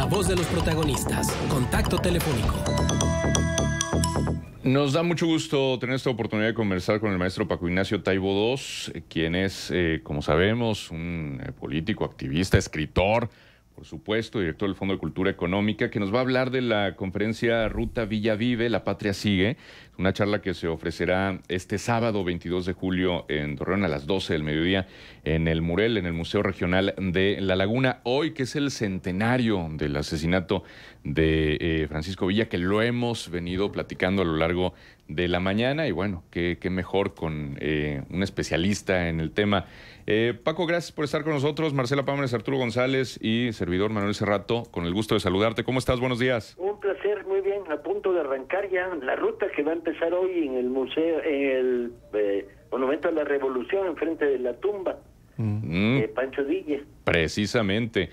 voz de los protagonistas. Contacto telefónico. Nos da mucho gusto tener esta oportunidad de conversar con el maestro Paco Ignacio Taibo II, quien es, como sabemos, un político, activista, escritor, por supuesto, director del Fondo de Cultura Económica, que nos va a hablar de la conferencia Ruta Villa Vive, La Patria Sigue, una charla que se ofrecerá este sábado 22 de julio en Torreón a las 12 del mediodía en el Murel, en el Museo Regional de La Laguna. Hoy, que es el centenario del asesinato de Francisco Villa, que lo hemos venido platicando a lo largo de la mañana, y bueno, qué mejor con un especialista en el tema. Paco, gracias por estar con nosotros. Marcela Pámenes, Arturo González y servidor Manuel Cerrato, con el gusto de saludarte. ¿Cómo estás? Buenos días. Un placer, muy bien, a punto de arrancar ya la ruta que va a empezar hoy en el museo, en el Monumento a la Revolución, enfrente de la tumba de Pancho Villa. Precisamente.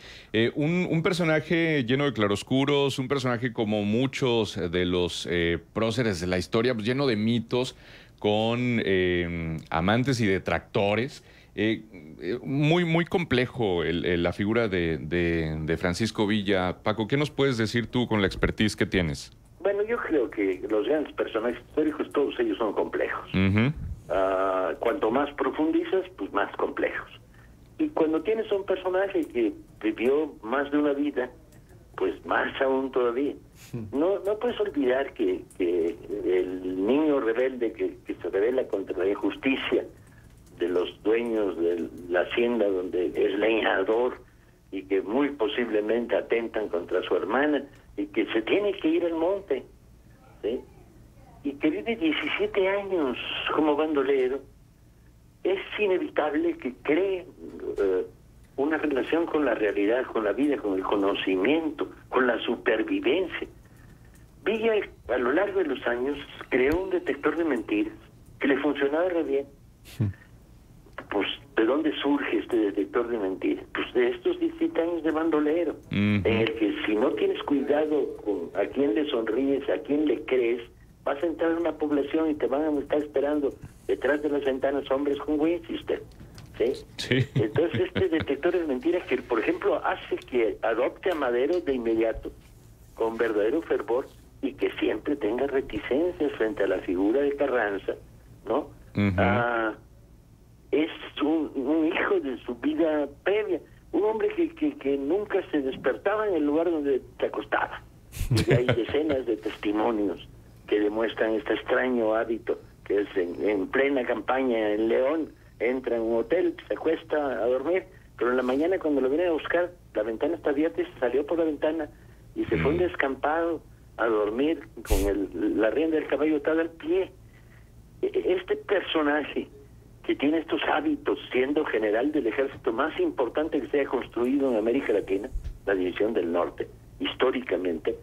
Un personaje lleno de claroscuros, un personaje como muchos de los próceres de la historia, pues lleno de mitos, con amantes y detractores. Muy complejo la figura de Francisco Villa. Paco, ¿qué nos puedes decir tú con la expertise que tienes? Bueno, yo creo que los grandes personajes históricos, todos ellos son complejos. Cuanto más profundizas, pues más complejos. Y cuando tienes un personaje que vivió más de una vida, pues más aún todavía. No puedes olvidar que el niño rebelde que se rebela contra la injusticia de los dueños de la hacienda donde es leñador y que muy posiblemente atentan contra su hermana y que se tiene que ir al monte, ¿sí? Y que vive 17 años como bandolero, es inevitable que cree una relación con la realidad, con la vida, con el conocimiento, con la supervivencia. Villa, a lo largo de los años, creó un detector de mentiras que le funcionaba re bien. Pues, ¿de dónde surge este detector de mentiras? Pues de estos 17 años de bandolero, en el que si no tienes cuidado con a quién le sonríes, a quién le crees, vas a entrar en una población y te van a estar esperando detrás de las ventanas hombres con Winchester. ¿Sí? Sí. Entonces este detector de mentiras que, por ejemplo, hace que adopte a Madero de inmediato, con verdadero fervor, y que siempre tenga reticencias frente a la figura de Carranza, ¿no? Es un hijo de su vida previa, un hombre que nunca se despertaba en el lugar donde se acostaba. Y hay decenas de testimonios que demuestran este extraño hábito, que es en plena campaña en León, entra en un hotel, se acuesta a dormir, pero en la mañana cuando lo vienen a buscar, la ventana está abierta y se salió por la ventana y se fue un descampado a dormir con la rienda del caballo atada al pie. Este personaje que tiene estos hábitos, siendo general del ejército más importante que se haya construido en América Latina, la División del Norte, históricamente,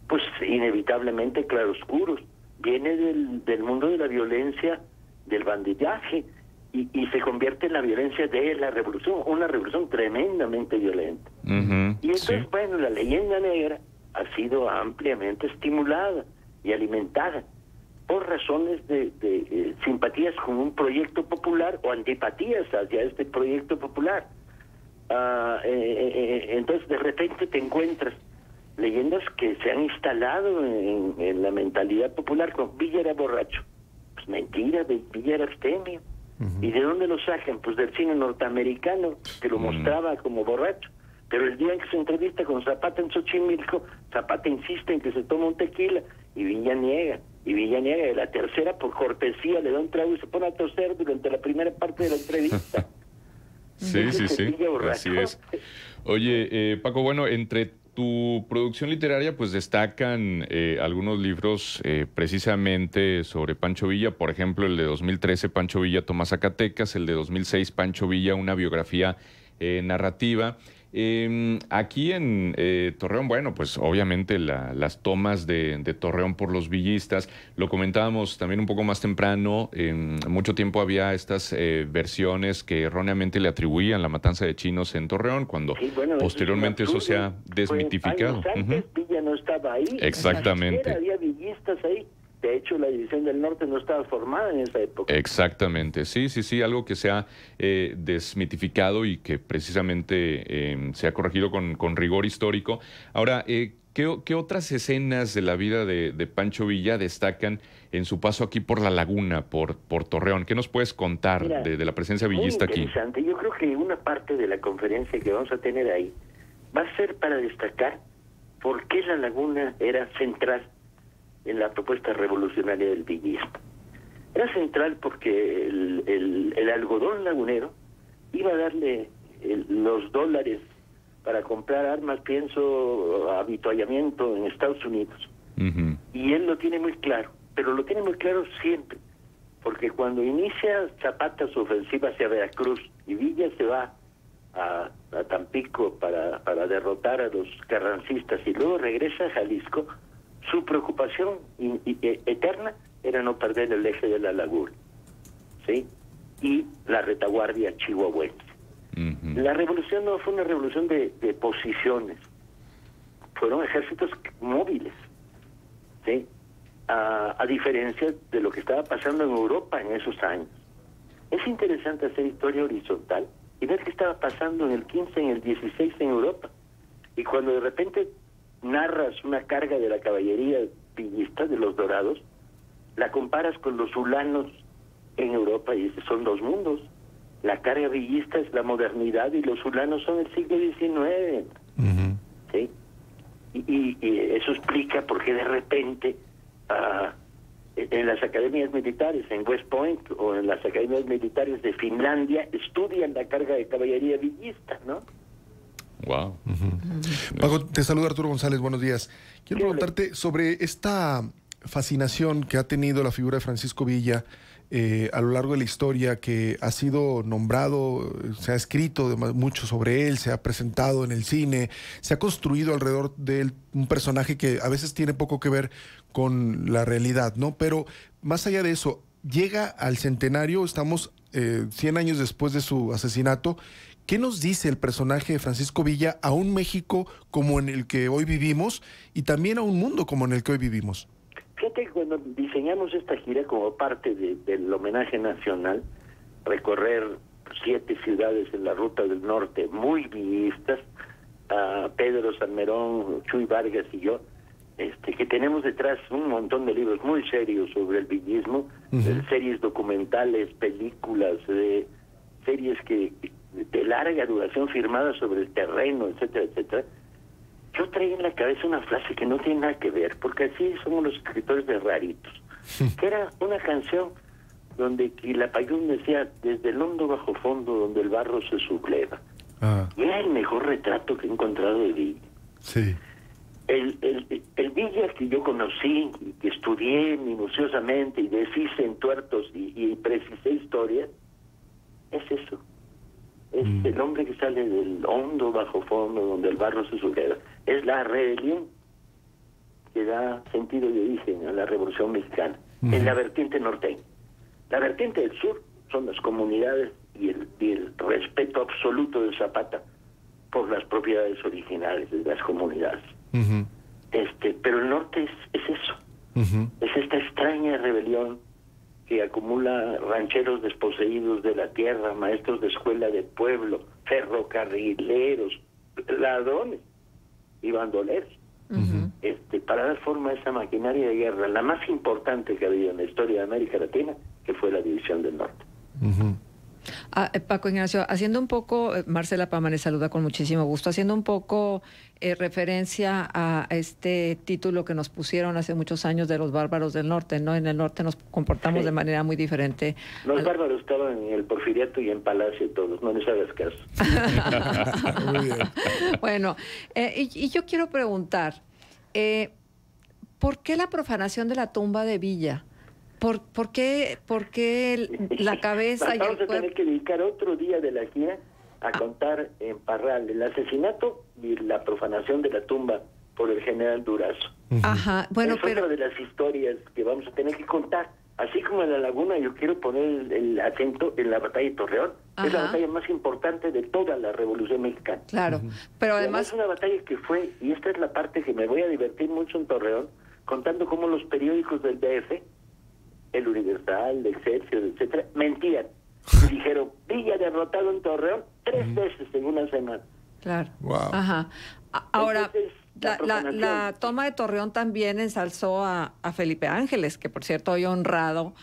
pues inevitablemente claroscuros, viene del mundo de la violencia, del bandidaje, y se convierte en la violencia de la revolución, una revolución tremendamente violenta. Y entonces, bueno, la leyenda negra ha sido ampliamente estimulada y alimentada por razones de simpatías con un proyecto popular o antipatías hacia este proyecto popular. Entonces de repente te encuentras leyendas que se han instalado en la mentalidad popular. Con Villa era borracho. Pues mentira, Villa era abstemio. ¿Y de dónde lo sacan? Pues del cine norteamericano, que lo mostraba como borracho. Pero el día en que se entrevista con Zapata en Xochimilco, Zapata insiste en que se toma un tequila y Villa niega. Y la tercera, por cortesía, le da un trago y se pone a toser durante la primera parte de la entrevista. Sí, así es. Oye, Paco, bueno, entre tu producción literaria, pues destacan algunos libros precisamente sobre Pancho Villa, por ejemplo, el de 2013, Pancho Villa toma Zacatecas, el de 2006, Pancho Villa, una biografía narrativa. Aquí en Torreón, bueno, pues obviamente las tomas de Torreón por los villistas, lo comentábamos también un poco más temprano, mucho tiempo había estas versiones que erróneamente le atribuían la matanza de chinos en Torreón, cuando posteriormente eso se ha desmitificado. Antes Villa no estaba ahí. Exactamente. Había villistas ahí. De hecho, la División del Norte no estaba formada en esa época. Exactamente, sí, algo que se ha desmitificado y que precisamente se ha corregido con rigor histórico. Ahora, ¿qué otras escenas de la vida de Pancho Villa destacan en su paso aquí por La Laguna, por Torreón? ¿Qué nos puedes contar de la presencia villista aquí? Muy interesante. Yo creo que una parte de la conferencia que vamos a tener ahí va a ser para destacar por qué La Laguna era central en la propuesta revolucionaria del villismo. Era central porque el algodón lagunero iba a darle los dólares para comprar armas, pienso, avituallamiento en Estados Unidos. Y él lo tiene muy claro, pero lo tiene muy claro siempre, porque cuando inicia Zapata su ofensiva hacia Veracruz y Villa se va a Tampico para derrotar a los carrancistas y luego regresa a Jalisco, su preocupación eterna era no perder el eje de la Laguna, ¿sí? Y la retaguardia chihuahuense. La revolución no fue una revolución de posiciones, fueron ejércitos móviles, ¿sí? A diferencia de lo que estaba pasando en Europa en esos años. Es interesante hacer historia horizontal y ver qué estaba pasando en el 15, en el 16 en Europa. Y cuando de repente narras una carga de la caballería villista de los Dorados, la comparas con los ulanos en Europa y dices, son dos mundos. La carga villista es la modernidad y los ulanos son el siglo XIX. ¿Sí? Y eso explica por qué de repente en las academias militares, en West Point o en las academias militares de Finlandia, estudian la carga de caballería villista, ¿no? Wow. Paco, te saluda Arturo González, buenos días. Quiero preguntarte sobre esta fascinación que ha tenido la figura de Francisco Villa a lo largo de la historia, que ha sido nombrado, se ha escrito mucho sobre él, se ha presentado en el cine, se ha construido alrededor de él un personaje que a veces tiene poco que ver con la realidad, ¿no? Pero más allá de eso, llega al centenario, estamos 100 años después de su asesinato. ¿Qué nos dice el personaje de Francisco Villa a un México como en el que hoy vivimos y también a un mundo como en el que hoy vivimos? Fíjate que cuando diseñamos esta gira como parte del homenaje nacional, recorrer 7 ciudades en la Ruta del Norte, muy villistas, Pedro Salmerón, Chuy Vargas y yo, que tenemos detrás un montón de libros muy serios sobre el villismo, series documentales, películas, series de larga duración firmadas sobre el terreno, etcétera, etcétera. Yo traía en la cabeza una frase que no tiene nada que ver, porque así somos los escritores de raritos, que era una canción donde Quilapayún decía, desde el hondo bajo fondo donde el barro se subleva. Y era el mejor retrato que he encontrado de Villa. Sí. El Villa que yo conocí, y que estudié minuciosamente y deshice en tuertos y precisé historias, es eso. Es el hombre que sale del hondo bajo fondo donde el barro se subleva. Es la rebelión que da sentido y origen a la Revolución Mexicana en la vertiente norteña. La vertiente del sur son las comunidades y el respeto absoluto de Zapata por las propiedades originales de las comunidades. Pero el norte es eso. Es esta extraña rebelión que acumula rancheros desposeídos de la tierra, maestros de escuela de pueblo, ferrocarrileros, ladrones y bandoleros, para dar forma a esa maquinaria de guerra, la más importante que ha habido en la historia de América Latina, que fue la División del Norte. Paco Ignacio, haciendo un poco, Marcela Pama les saluda con muchísimo gusto, haciendo un poco referencia a este título que nos pusieron hace muchos años de los bárbaros del norte, ¿no? En el norte nos comportamos de manera muy diferente. Los bárbaros estaban en el Porfiriato y en Palacio todos, no les hagas caso. Muy bien. Bueno, y yo quiero preguntar, ¿por qué la profanación de la tumba de Villa? ¿Por qué la cabeza y el cuerpo? Vamos a tener que dedicar otro día de la gira a contar en Parral el asesinato y la profanación de la tumba por el general Durazo. Ajá, bueno, es otra de las historias que vamos a tener que contar. Así como en La Laguna, yo quiero poner el acento en la batalla de Torreón. Es la batalla más importante de toda la Revolución Mexicana. Claro, pero además es una batalla que fue, y esta es la parte que me voy a divertir mucho en Torreón, contando cómo los periódicos del DF, el Universal, el Excelsior, etcétera, mentían. Y dijeron, Villa derrotado en Torreón 3 veces en una semana. Claro. Wow. Ajá. Ahora, Entonces, la toma de Torreón también ensalzó a Felipe Ángeles, que por cierto hoy honrado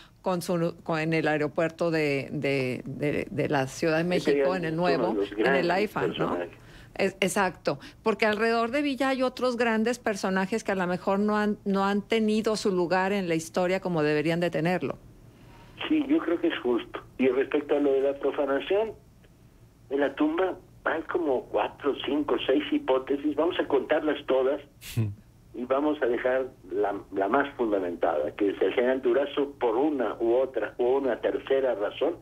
en el aeropuerto de la Ciudad de México, en el nuevo, en el AIFA, ¿no? Exacto, porque alrededor de Villa hay otros grandes personajes que a lo mejor no han tenido su lugar en la historia como deberían de tenerlo. Sí, yo creo que es justo. Y respecto a lo de la profanación de la tumba, hay como 4, 5, 6 hipótesis. Vamos a contarlas todas y vamos a dejar la más fundamentada, que es el general Durazo, por una u otra o una tercera razón,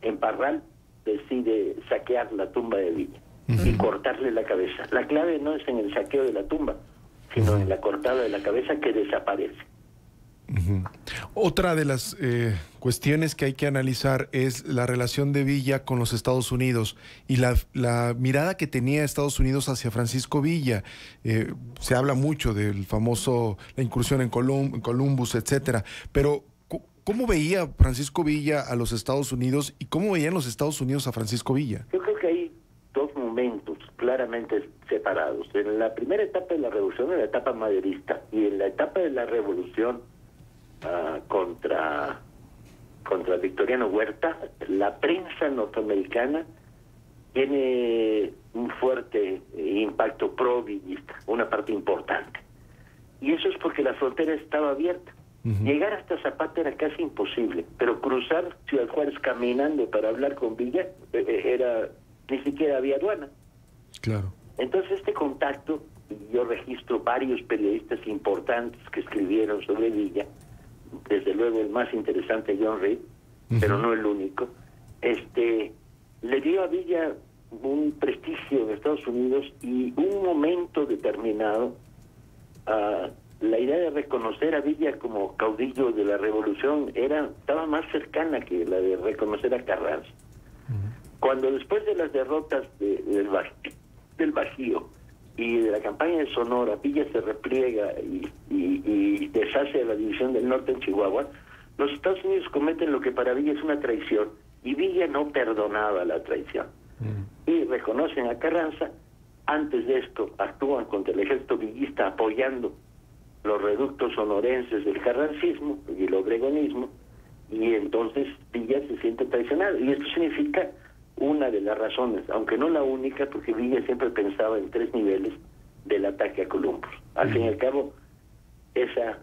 en Parral decide saquear la tumba de Villa y cortarle la cabeza. La clave no es en el saqueo de la tumba, sino en la cortada de la cabeza, que desaparece. Otra de las cuestiones que hay que analizar es la relación de Villa con los Estados Unidos y la mirada que tenía Estados Unidos hacia Francisco Villa. Se habla mucho del famoso, la incursión en Columbus, etcétera, pero ¿cómo veía Francisco Villa a los Estados Unidos y cómo veían los Estados Unidos a Francisco Villa? Yo creo que hay dos momentos claramente separados. En la primera etapa de la revolución, en la etapa maderista, y en la etapa de la revolución contra Victoriano Huerta, la prensa norteamericana tiene un fuerte impacto pro-villista, una parte importante. Y eso es porque la frontera estaba abierta. Llegar hasta Zapata era casi imposible, pero cruzar Ciudad Juárez caminando para hablar con Villa ni siquiera había aduana. Claro. Entonces este contacto, yo registro varios periodistas importantes que escribieron sobre Villa, desde luego el más interesante, John Reed, pero no el único, le dio a Villa un prestigio en Estados Unidos y un momento determinado, la idea de reconocer a Villa como caudillo de la revolución estaba más cercana que la de reconocer a Carranza. Cuando después de las derrotas del Bajío y de la campaña de Sonora, Villa se repliega y deshace la división del norte en Chihuahua, los Estados Unidos cometen lo que para Villa es una traición, y Villa no perdonaba la traición. Y reconocen a Carranza. Antes de esto actúan contra el ejército villista apoyando los reductos sonorenses del carrancismo y el obregonismo, y entonces Villa se siente traicionado. Y esto significa una de las razones, aunque no la única, porque Villa siempre pensaba en 3 niveles del ataque a Columbus. Al fin y al cabo, esa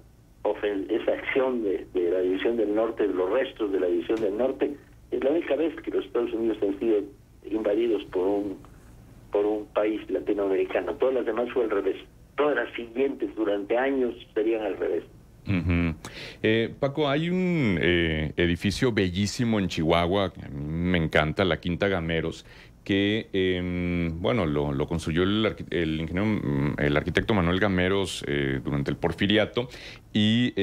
acción de la División del Norte, de los restos de la División del Norte, es la única vez que los Estados Unidos han sido invadidos por un país latinoamericano. Todas las demás fue al revés. Todas las siguientes durante años serían al revés. Paco, hay un edificio bellísimo en Chihuahua, que a mí me encanta, la Quinta Gameros, que lo construyó el arquitecto Manuel Gameros durante el Porfiriato, y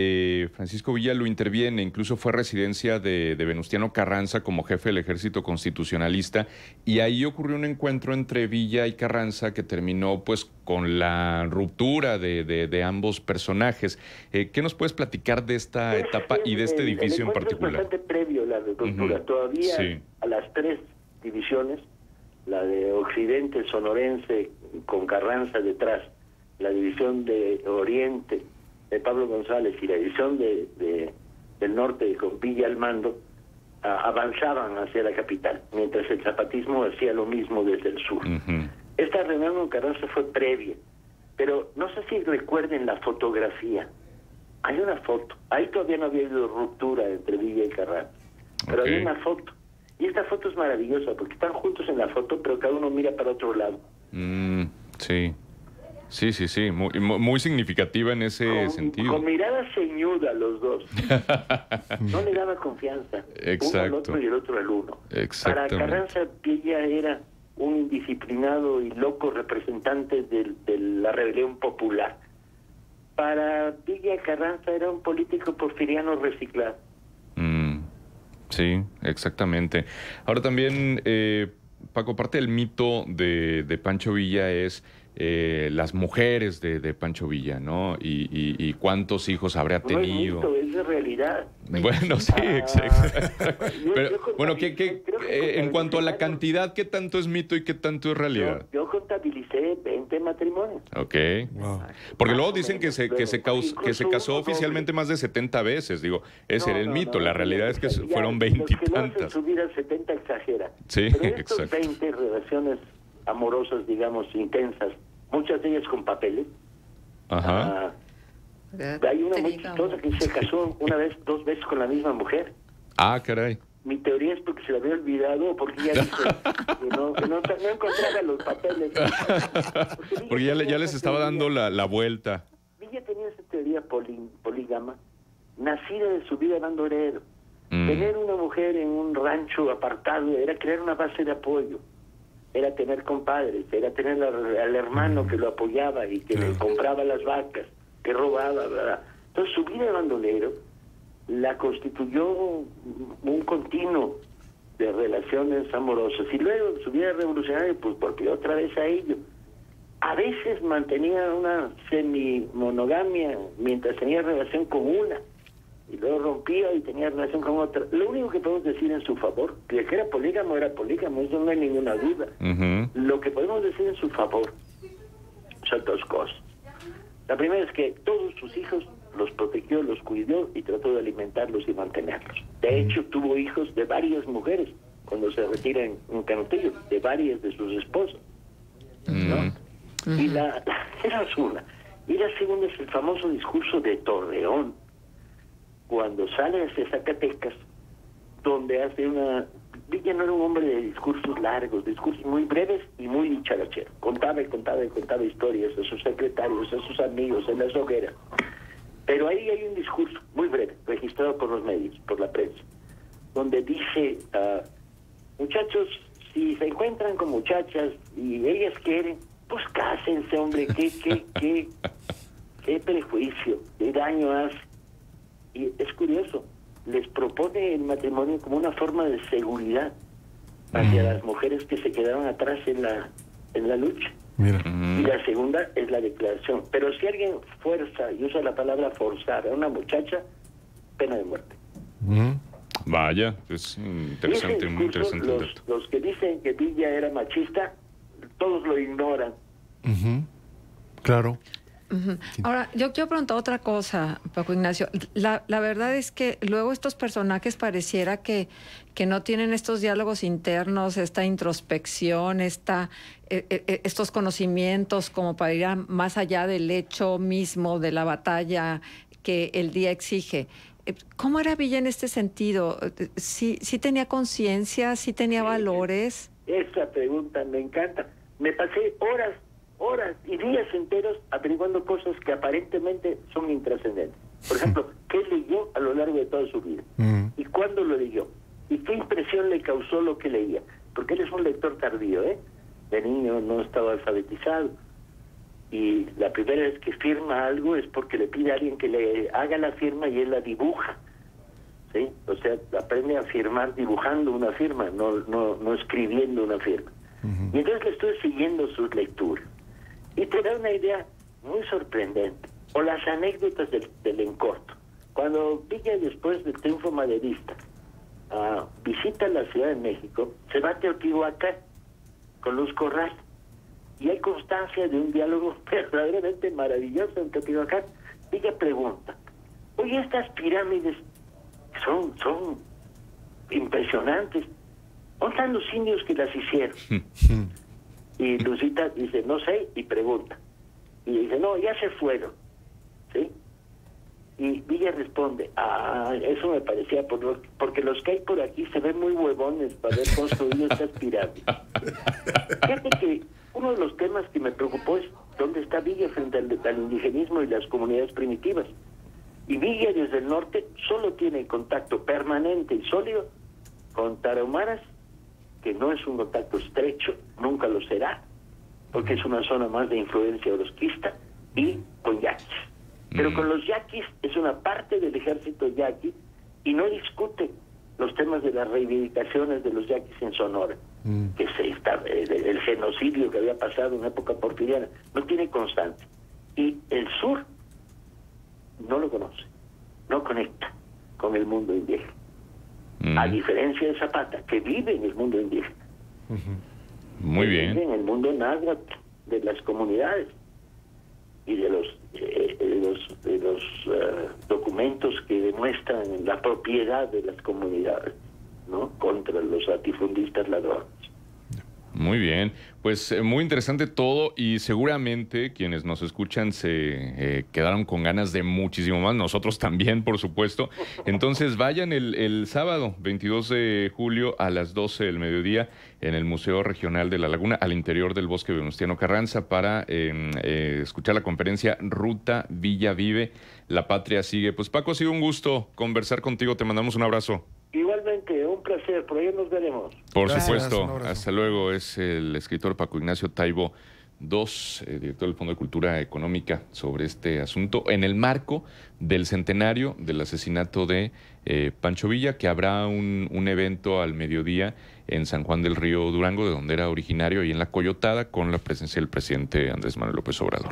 Francisco Villa lo interviene. Incluso fue residencia de Venustiano Carranza como jefe del ejército constitucionalista, y ahí ocurrió un encuentro entre Villa y Carranza que terminó pues con la ruptura de ambos personajes. ¿Qué nos puedes platicar de esta etapa y de este edificio en particular? Es bastante previo a la ruptura. Todavía sí. A las 3 divisiones, la de Occidente sonorense con Carranza detrás, la división de Oriente de Pablo González y la división del Norte con Villa al mando, avanzaban hacia la capital, mientras el zapatismo hacía lo mismo desde el sur. Esta reunión con Carranza fue previa, pero no sé si recuerden la fotografía. Hay una foto, ahí todavía no había habido ruptura entre Villa y Carranza, pero hay una foto. Y esta foto es maravillosa porque están juntos en la foto, pero cada uno mira para otro lado. Sí. Muy significativa en ese sentido. Con mirada ceñuda los dos. No le daba confianza. Exacto. Uno al otro y el otro al uno. Para Carranza, Villa era un indisciplinado y loco representante de la rebelión popular. Para Villa, Carranza era un político porfiriano reciclado. Sí, exactamente. Ahora también, Paco, parte del mito de Pancho Villa es las mujeres de Pancho Villa, ¿no? Y cuántos hijos habría tenido. No es mito, es de realidad. Bueno, sí, exacto. Pero, bueno, en cuanto a la cantidad, ¿qué tanto es mito y qué tanto es realidad? Yo contabilicé 20 matrimonios. Ok. Wow. Porque luego dicen que se casó oficialmente más de 70 veces. Digo, ese era el mito. La realidad es que fueron 20 y tantas. Subir a 70 exagera. Sí, pero estos exacto. 20 relaciones amorosas, digamos, intensas, muchas de ellas con papeles. Ajá. Hay una muy chistosa que se casó una vez, 2 veces con la misma mujer. Ah, caray. Mi teoría es porque se la había olvidado o porque ya dijo que no encontraba los papeles. Porque ya les estaba dando la vuelta. Villa tenía esa teoría polígama, nacida de su vida dando heredero. Tener una mujer en un rancho apartado era crear una base de apoyo. Era tener compadres, era tener al hermano que lo apoyaba y que le compraba las vacas, que robaba, ¿verdad? Entonces su vida de bandolero la constituyó un continuo de relaciones amorosas. Y luego su vida revolucionaria, pues porque otra vez a ello. A veces mantenía una semi-monogamia mientras tenía relación con una. Y luego rompía y tenía relación con otra. Lo único que podemos decir en su favor, que era polígamo, eso no hay ninguna duda. Lo que podemos decir en su favor son 2 cosas. La primera es que todos sus hijos los protegió, los cuidó y trató de alimentarlos y mantenerlos. De hecho, tuvo hijos de varias mujeres cuando se retira en Canutillo, de varias de sus esposas, ¿no? Y esa es una. Y la segunda es el famoso discurso de Torreón, cuando sale hacia Zacatecas, donde hace Villa no era un hombre de discursos largos, discursos muy breves y muy dicharacheros. Contaba historias a sus secretarios, a sus amigos, en las hogueras. Pero ahí hay un discurso muy breve, registrado por los medios, por la prensa, donde dice, muchachos, si se encuentran con muchachas y ellas quieren, pues cásense, hombre, qué prejuicio, qué daño hace. Y es curioso, les propone el matrimonio como una forma de seguridad hacia las mujeres que se quedaron atrás en la lucha. Mira. Y la segunda es la declaración. Pero si alguien fuerza, y usa la palabra forzar, a una muchacha, pena de muerte. Vaya, es interesante, muy interesante. Los que dicen que Villa era machista, todos lo ignoran. Claro. Ahora, yo quiero preguntar otra cosa, Paco Ignacio. La verdad es que luego estos personajes pareciera que no tienen estos diálogos internos, esta introspección, estos conocimientos como para ir más allá del hecho mismo de la batalla que el día exige. ¿Cómo era Villa en este sentido? ¿Sí tenía conciencia? ¿Sí tenía valores? Esa pregunta me encanta. Me pasé horas y días enteros averiguando cosas que aparentemente son intrascendentes. Por ejemplo, ¿qué leyó a lo largo de toda su vida? ¿Y cuándo lo leyó? ¿Y qué impresión le causó lo que leía? Porque él es un lector tardío, ¿eh? De niño no estaba alfabetizado. Y la primera vez que firma algo es porque le pide a alguien que le haga la firma y él la dibuja. ¿Sí? O sea, aprende a firmar dibujando una firma, no escribiendo una firma. Y entonces le estoy siguiendo sus lecturas. Y te da una idea muy sorprendente. O las anécdotas del encorto. Cuando Villa, después del triunfo maderista, visita la Ciudad de México, se va a Teotihuacán con Luz Corral. Y hay constancia de un diálogo verdaderamente maravilloso en Teotihuacán. Villa pregunta, oye, estas pirámides son impresionantes. ¿Dónde están los indios que las hicieron? Y Lucita dice, no sé, y pregunta. Y dice, no, ya se fueron. ¿Sí? Y Villa responde, eso me parecía, porque los que hay por aquí se ven muy huevones para haber construido estas pirámides. Fíjate que uno de los temas que me preocupó es dónde está Villa frente al indigenismo y las comunidades primitivas. Y Villa desde el norte solo tiene contacto permanente y sólido con tarahumaras, que no es un contacto estrecho, nunca lo será, porque es una zona más de influencia orozquista, y con yaquis. Pero con los yaquis es una parte del ejército yaqui y no discute los temas de las reivindicaciones de los yaquis en Sonora. que el genocidio que había pasado en una época porfiriana, no tiene constancia. Y el sur no lo conoce, no conecta con el mundo indígena. A diferencia de Zapata, que vive en el mundo indígena. Muy bien. Vive en el mundo náhuatl de las comunidades y de los documentos que demuestran la propiedad de las comunidades, ¿no?, contra los latifundistas ladrones. Muy bien, pues muy interesante todo y seguramente quienes nos escuchan se quedaron con ganas de muchísimo más, nosotros también, por supuesto. Entonces vayan el sábado 22 de julio a las 12 del mediodía en el Museo Regional de La Laguna, al interior del Bosque Venustiano Carranza, para escuchar la conferencia Ruta Villa Vive, la patria sigue. Pues Paco, ha sido un gusto conversar contigo, te mandamos un abrazo. Igualmente, un placer, por ahí nos veremos. Por Gracias, supuesto, hasta luego. Es el escritor Paco Ignacio Taibo II, director del Fondo de Cultura Económica, sobre este asunto, en el marco del centenario del asesinato de Pancho Villa, que habrá un evento al mediodía en San Juan del Río Durango, de donde era originario, y en La Coyotada, con la presencia del presidente Andrés Manuel López Obrador.